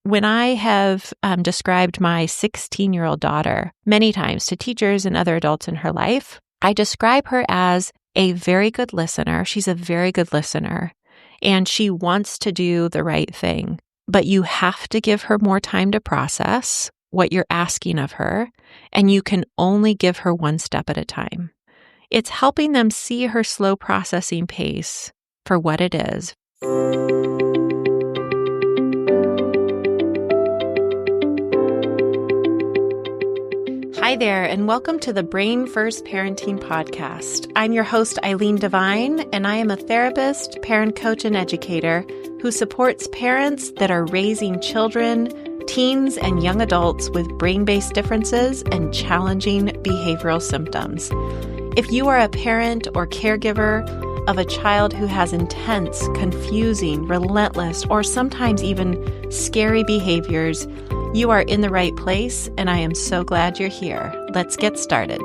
when I have described my 16-year-old daughter many times to teachers and other adults in her life, I describe her as a very good listener. She's a very good listener, and she wants to do the right thing. But you have to give her more time to process what you're asking of her, and you can only give her one step at a time. It's helping them see her slow processing pace for what it is. Hi there, and welcome to the Brain First Parenting Podcast. I'm your host, Eileen Devine, and I am a therapist, parent coach, and educator who supports parents that are raising children, teens, and young adults with brain-based differences and challenging behavioral symptoms. If you are a parent or caregiver of a child who has intense, confusing, relentless, or sometimes even scary behaviors, you are in the right place, and I am so glad you're here. Let's get started.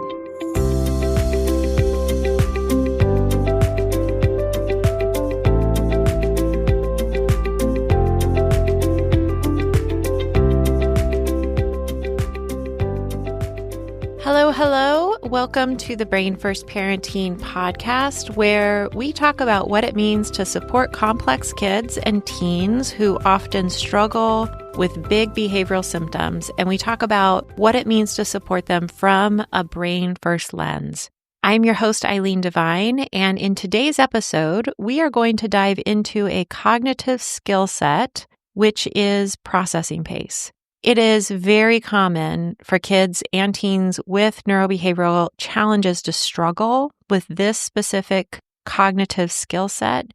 Hello. Welcome to the Brain First Parenting Podcast, where we talk about what it means to support complex kids and teens who often struggle with big behavioral symptoms, and we talk about what it means to support them from a brain first lens. I'm your host, Eileen Devine, and in today's episode, we are going to dive into a cognitive skill set, which is processing pace. It is very common for kids and teens with neurobehavioral challenges to struggle with this specific cognitive skill set,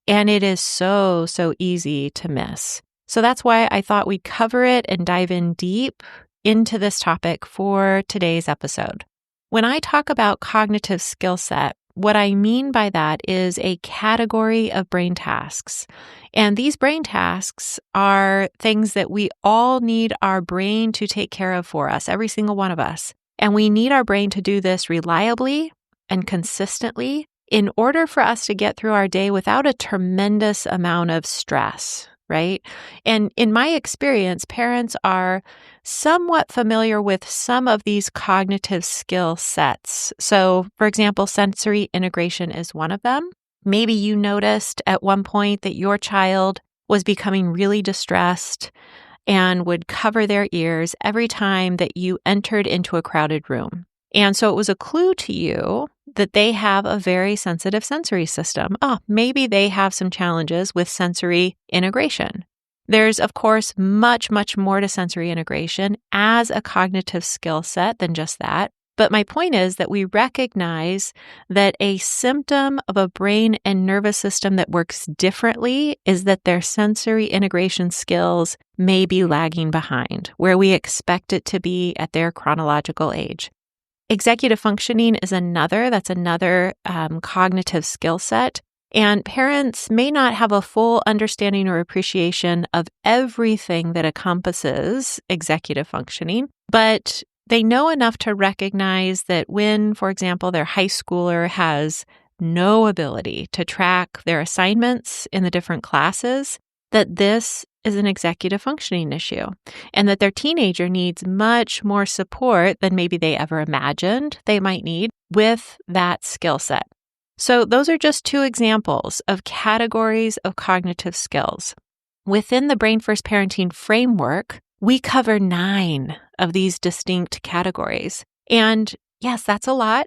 and it is so easy to miss. So that's why I thought we'd cover it and dive in deep into this topic for today's episode. When I talk about cognitive skill set, what I mean by that is a category of brain tasks. And these brain tasks are things that we all need our brain to take care of for us, every single one of us. And we need our brain to do this reliably and consistently in order for us to get through our day without a tremendous amount of stress, right? And in my experience, parents are somewhat familiar with some of these cognitive skill sets. So, for example, sensory integration is one of them. Maybe you noticed at one point that your child was becoming really distressed and would cover their ears every time that you entered into a crowded room. And so it was a clue to you that they have a very sensitive sensory system. Maybe they have some challenges with sensory integration. There's, of course, much more to sensory integration as a cognitive skill set than just that. But my point is that we recognize that a symptom of a brain and nervous system that works differently is that their sensory integration skills may be lagging behind where we expect it to be at their chronological age. Executive functioning is another cognitive skill set. And parents may not have a full understanding or appreciation of everything that encompasses executive functioning, but they know enough to recognize that when, for example, their high schooler has no ability to track their assignments in the different classes, that this is an executive functioning issue, and that their teenager needs much more support than maybe they ever imagined they might need with that skill set. So those are just two examples of categories of cognitive skills. Within the Brain First Parenting framework, we cover 9 of these distinct categories. And yes, that's a lot,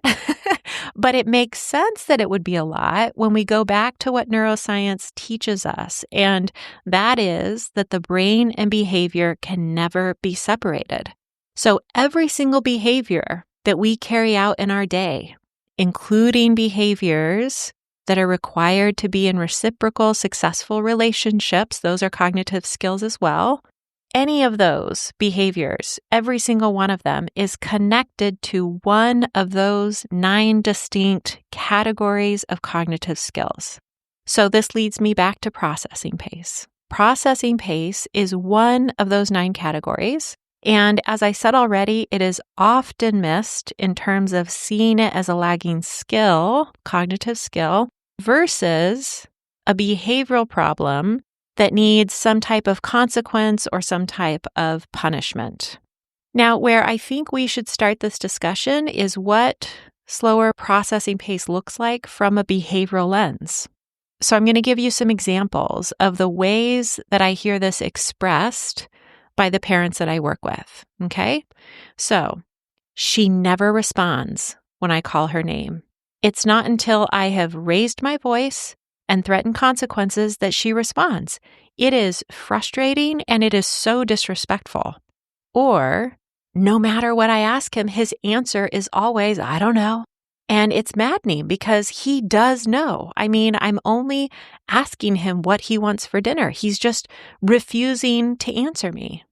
but it makes sense that it would be a lot when we go back to what neuroscience teaches us, and that is that the brain and behavior can never be separated. So every single behavior that we carry out in our day, including behaviors that are required to be in reciprocal, successful relationships, those are cognitive skills as well. Any of those behaviors, every single one of them, is connected to one of those 9 distinct categories of cognitive skills. So this leads me back to processing pace. Processing pace is one of those 9 categories. And as I said already, it is often missed in terms of seeing it as a lagging skill, cognitive skill, versus a behavioral problem that needs some type of consequence or some type of punishment. Now, where I think we should start this discussion is what slower processing pace looks like from a behavioral lens. So I'm going to give you some examples of the ways that I hear this expressed by the parents that I work with, okay? So she never responds when I call her name. It's not until I have raised my voice and threatened consequences that she responds. It is frustrating and it is so disrespectful. Or, no matter what I ask him, his answer is always, I don't know. And it's maddening because he does know. I mean, I'm only asking him what he wants for dinner. He's just refusing to answer me.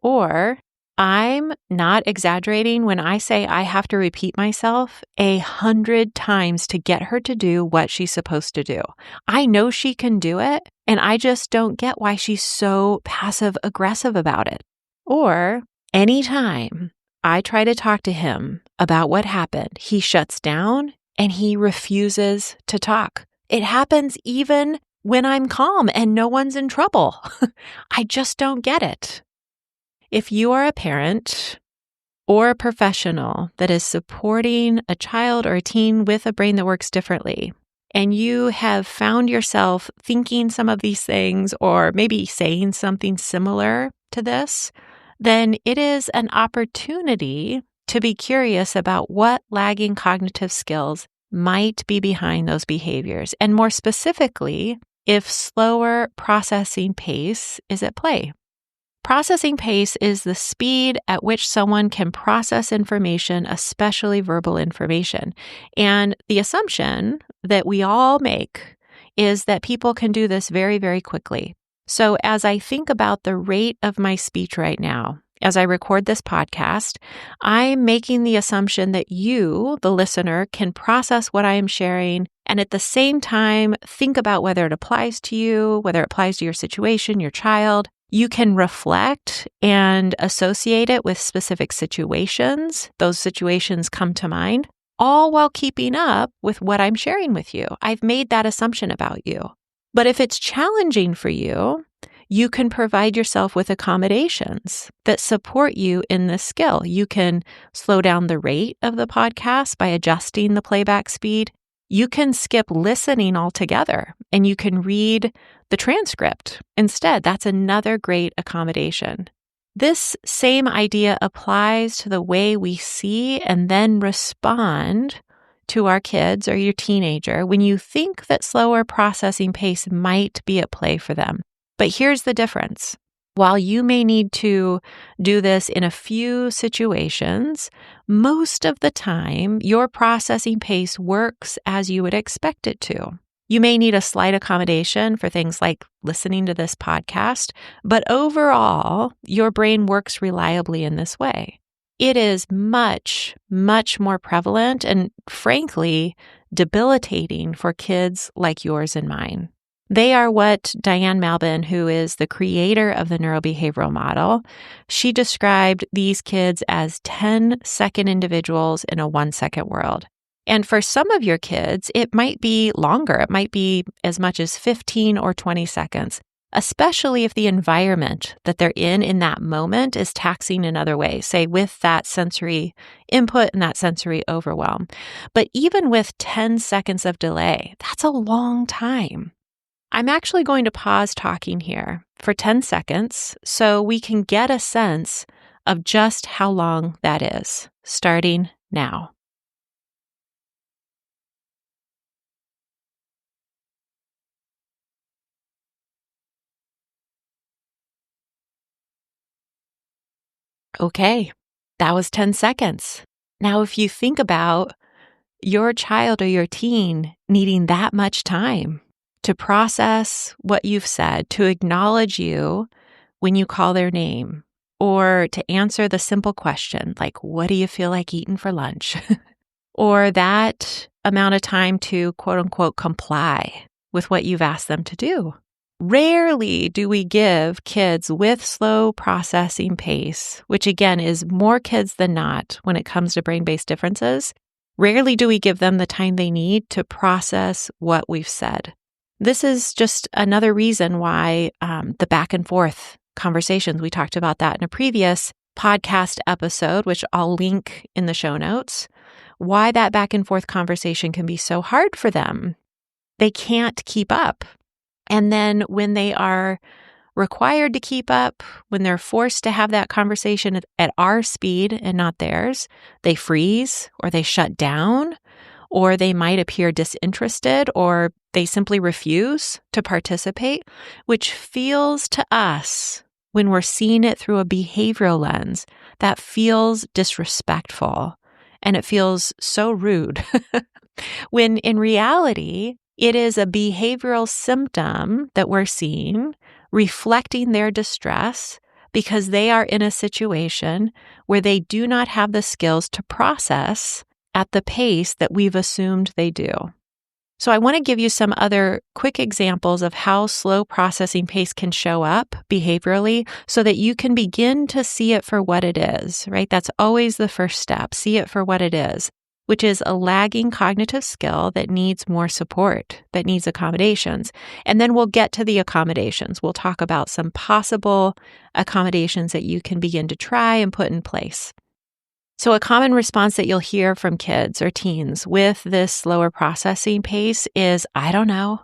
Or I'm not exaggerating when I say I have to repeat myself 100 times to get her to do what she's supposed to do. I know she can do it, and I just don't get why she's so passive aggressive about it. Or anytime I try to talk to him about what happened, he shuts down and he refuses to talk. It happens even when I'm calm and no one's in trouble. I just don't get it. If you are a parent or a professional that is supporting a child or a teen with a brain that works differently, and you have found yourself thinking some of these things or maybe saying something similar to this, then it is an opportunity to be curious about what lagging cognitive skills might be behind those behaviors, and more specifically, if slower processing pace is at play. Processing pace is the speed at which someone can process information, especially verbal information. And the assumption that we all make is that people can do this very, very quickly. So as I think about the rate of my speech right now, as I record this podcast, I'm making the assumption that you, the listener, can process what I am sharing and at the same time think about whether it applies to you, whether it applies to your situation, your child. You can reflect and associate it with specific situations. Those situations come to mind, all while keeping up with what I'm sharing with you. I've made that assumption about you. But if it's challenging for you, you can provide yourself with accommodations that support you in this skill. You can slow down the rate of the podcast by adjusting the playback speed. You can skip listening altogether and you can read the transcript instead. That's another great accommodation. This same idea applies to the way we see and then respond to our kids or your teenager when you think that slower processing pace might be at play for them. But here's the difference. While you may need to do this in a few situations, most of the time, your processing pace works as you would expect it to. You may need a slight accommodation for things like listening to this podcast, but overall, your brain works reliably in this way. It is much, much more prevalent and, frankly, debilitating for kids like yours and mine. They are what Diane Malbin, who is the creator of the neurobehavioral model, she described these kids as 10-second individuals in a 1-second world. And for some of your kids, it might be longer. It might be as much as 15 or 20 seconds, especially if the environment that they're in that moment is taxing in other ways, say with that sensory input and that sensory overwhelm. But even with 10 seconds of delay, that's a long time. I'm actually going to pause talking here for 10 seconds so we can get a sense of just how long that is, starting now. Okay, that was 10 seconds. Now, if you think about your child or your teen needing that much time to process what you've said, to acknowledge you when you call their name, or to answer the simple question like, what do you feel like eating for lunch? Or that amount of time to quote unquote comply with what you've asked them to do. Rarely do we give kids with slow processing pace, which again is more kids than not when it comes to brain-based differences, rarely do we give them the time they need to process what we've said. This is just another reason why the back and forth conversations, we talked about that in a previous podcast episode, which I'll link in the show notes, why that back and forth conversation can be so hard for them. They can't keep up. And then when they are required to keep up, when they're forced to have that conversation at our speed and not theirs, they freeze or they shut down, or they might appear disinterested, or they simply refuse to participate, which feels to us, when we're seeing it through a behavioral lens, that feels disrespectful and it feels so rude. When in reality, it is a behavioral symptom that we're seeing reflecting their distress because they are in a situation where they do not have the skills to process at the pace that we've assumed they do. So I want to give you some other quick examples of how slow processing pace can show up behaviorally so that you can begin to see it for what it is, right? That's always the first step. See it for what it is, which is a lagging cognitive skill that needs more support, that needs accommodations. And then we'll get to the accommodations. We'll talk about some possible accommodations that you can begin to try and put in place. So a common response that you'll hear from kids or teens with this slower processing pace is, I don't know.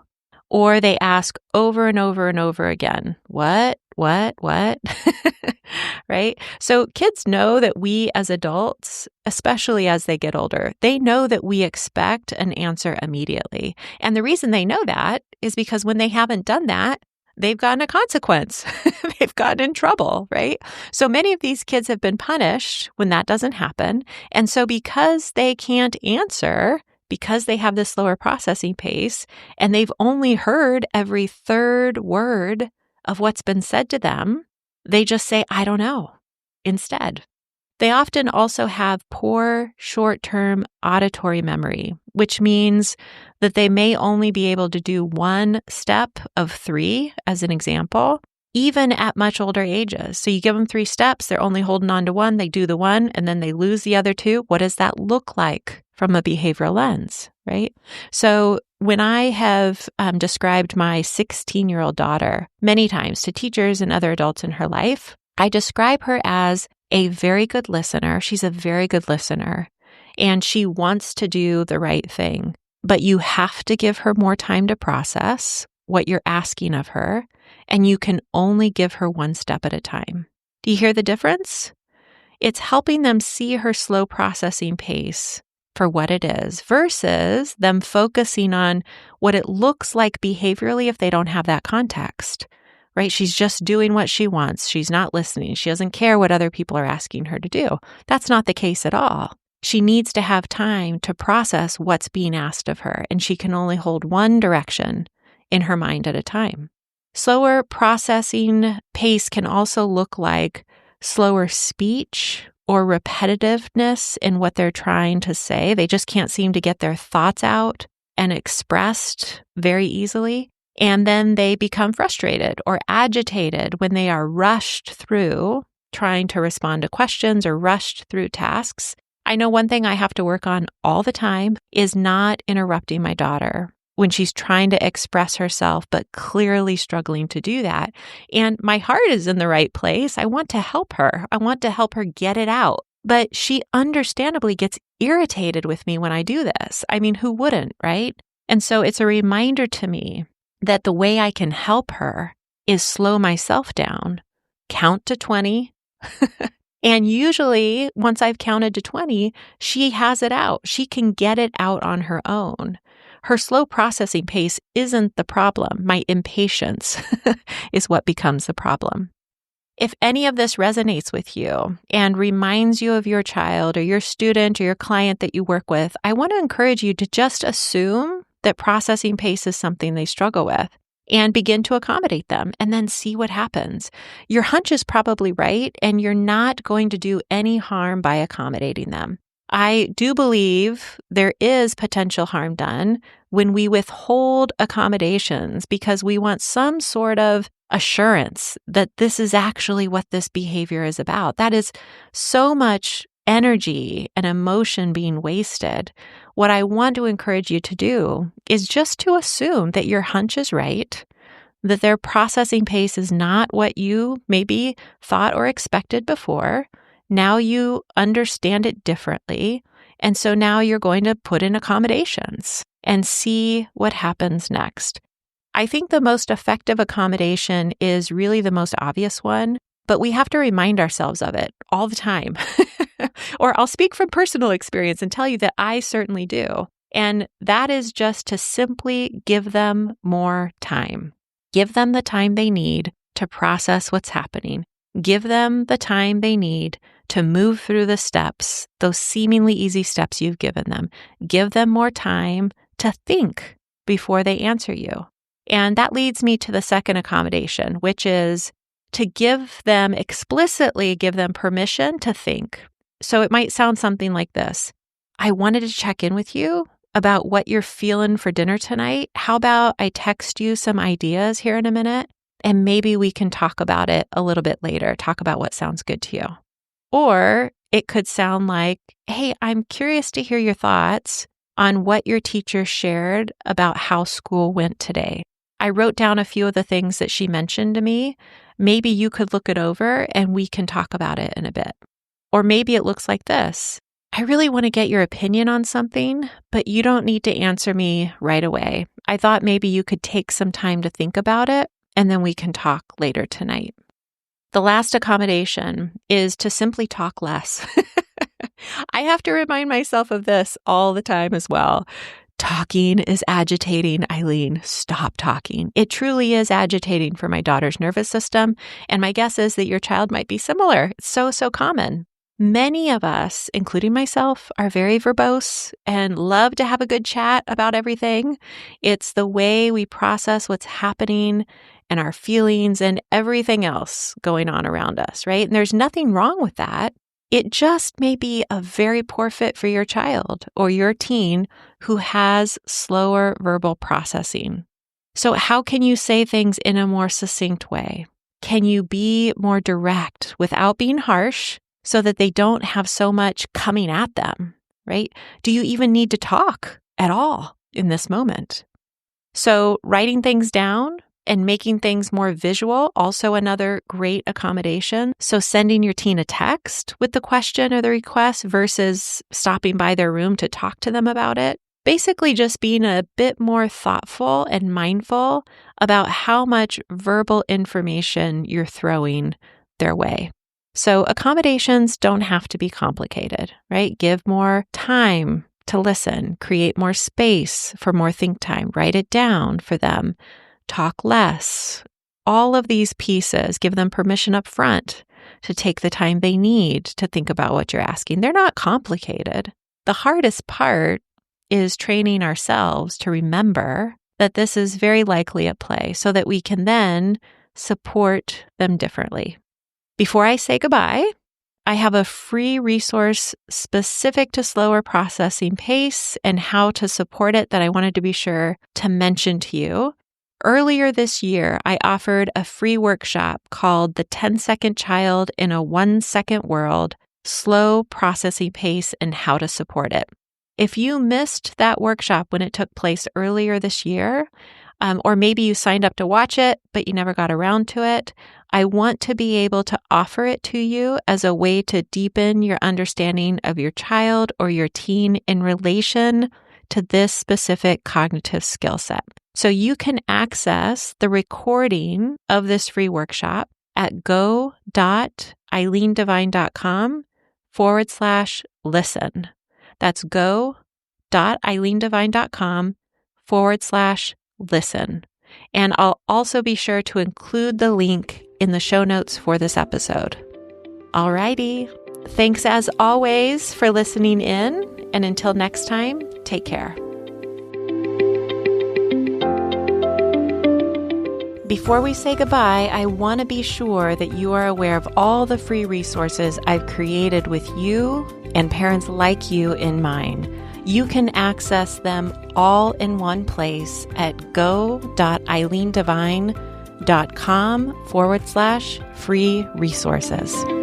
Or they ask over and over and over again, what? Right? So kids know that we as adults, especially as they get older, they know that we expect an answer immediately. And the reason they know that is because when they haven't done that, they've gotten a consequence. They've gotten in trouble, right? So many of these kids have been punished when that doesn't happen. And so because they can't answer, because they have this slower processing pace, and they've only heard every third word of what's been said to them, they just say, I don't know, instead. They often also have poor short-term auditory memory, which means that they may only be able to do one step of 3, as an example, even at much older ages. So you give them 3 steps, they're only holding on to one, they do the one, and then they lose the other 2. What does that look like from a behavioral lens, right? So when I have described my 16-year-old daughter many times to teachers and other adults in her life, I describe her as a very good listener. She's a very good listener, and she wants to do the right thing. But you have to give her more time to process what you're asking of her, and you can only give her one step at a time. Do you hear the difference? It's helping them see her slow processing pace for what it is versus them focusing on what it looks like behaviorally if they don't have that context. Right? She's just doing what she wants. She's not listening. She doesn't care what other people are asking her to do. That's not the case at all. She needs to have time to process what's being asked of her, and she can only hold one direction in her mind at a time. Slower processing pace can also look like slower speech or repetitiveness in what they're trying to say. They just can't seem to get their thoughts out and expressed very easily. And then they become frustrated or agitated when they are rushed through trying to respond to questions or rushed through tasks. I know one thing I have to work on all the time is not interrupting my daughter when she's trying to express herself, but clearly struggling to do that. And my heart is in the right place. I want to help her. I want to help her get it out. But she understandably gets irritated with me when I do this. I mean, who wouldn't, right? And so it's a reminder to me that the way I can help her is slow myself down, count to 20. And usually once I've counted to 20, she has it out. She can get it out on her own. Her slow processing pace isn't the problem. My impatience is what becomes the problem. If any of this resonates with you and reminds you of your child or your student or your client that you work with, I want to encourage you to just assume that processing pace is something they struggle with and begin to accommodate them and then see what happens. Your hunch is probably right, and you're not going to do any harm by accommodating them. I do believe there is potential harm done when we withhold accommodations because we want some sort of assurance that this is actually what this behavior is about. That is so much energy and emotion being wasted, what I want to encourage you to do is just to assume that your hunch is right, that their processing pace is not what you maybe thought or expected before. Now you understand it differently. And so now you're going to put in accommodations and see what happens next. I think the most effective accommodation is really the most obvious one, but we have to remind ourselves of it all the time. Or I'll speak from personal experience and tell you that I certainly do. And that is just to simply give them more time. Give them the time they need to process what's happening. Give them the time they need to move through the steps, those seemingly easy steps you've given them. Give them more time to think before they answer you. And that leads me to the second accommodation, which is to explicitly give them permission to think. So it might sound something like this. I wanted to check in with you about what you're feeling for dinner tonight. How about I text you some ideas here in a minute, and maybe we can talk about it a little bit later, talk about what sounds good to you. Or it could sound like, hey, I'm curious to hear your thoughts on what your teacher shared about how school went today. I wrote down a few of the things that she mentioned to me. Maybe you could look it over and we can talk about it in a bit. Or maybe it looks like this. I really want to get your opinion on something, but you don't need to answer me right away. I thought maybe you could take some time to think about it, and then we can talk later tonight. The last accommodation is to simply talk less. I have to remind myself of this all the time as well. Talking is agitating, Eileen. Stop talking. It truly is agitating for my daughter's nervous system, and my guess is that your child might be similar. It's so common. Many of us, including myself, are very verbose and love to have a good chat about everything. It's the way we process what's happening and our feelings and everything else going on around us, right? And there's nothing wrong with that. It just may be a very poor fit for your child or your teen who has slower verbal processing. So how can you say things in a more succinct way? Can you be more direct without being harsh so that they don't have so much coming at them, right? Do you even need to talk at all in this moment? So writing things down and making things more visual, also another great accommodation. So sending your teen a text with the question or the request versus stopping by their room to talk to them about it. Basically just being a bit more thoughtful and mindful about how much verbal information you're throwing their way. So accommodations don't have to be complicated, right? Give more time to listen, create more space for more think time, write it down for them, talk less. All of these pieces, give them permission up front to take the time they need to think about what you're asking. They're not complicated. The hardest part is training ourselves to remember that this is very likely at play so that we can then support them differently. Before I say goodbye, I have a free resource specific to slower processing pace and how to support it that I wanted to be sure to mention to you. Earlier this year, I offered a free workshop called The 10-Second Child in a 1-Second World, Slow Processing Pace and How to Support It. If you missed that workshop when it took place earlier this year, or maybe you signed up to watch it, but you never got around to it, I want to be able to offer it to you as a way to deepen your understanding of your child or your teen in relation to this specific cognitive skill set. So you can access the recording of this free workshop at go.eileendevine.com/listen. That's go.eileendevine.com/listen. And I'll also be sure to include the link in the show notes for this episode. Alrighty. Thanks as always for listening in. And until next time, take care. Before we say goodbye, I want to be sure that you are aware of all the free resources I've created with you and parents like you in mind. You can access them all in one place at go.eileendevine.com/free resources.